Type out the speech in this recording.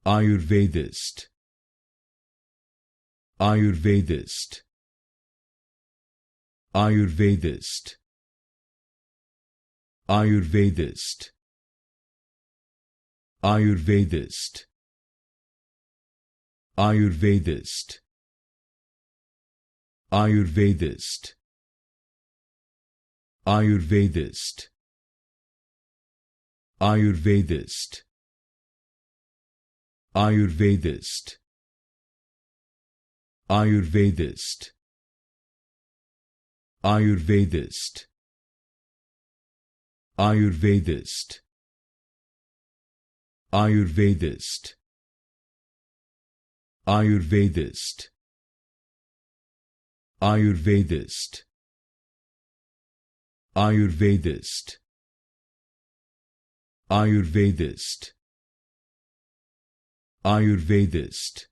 Ayurvedist, Ayurvedist, Ayurvedist, Ayurvedist, Ayurvedist, Ayurvedist, Ayurvedist, Ayurvedist, Ayurvedist, Ayurvedist, Ayurvedist, Ayurvedist, Ayurvedist, Ayurvedist, Ayurvedist, Ayurvedist, Ayurvedist, Ayurvedist, Ayurvedist,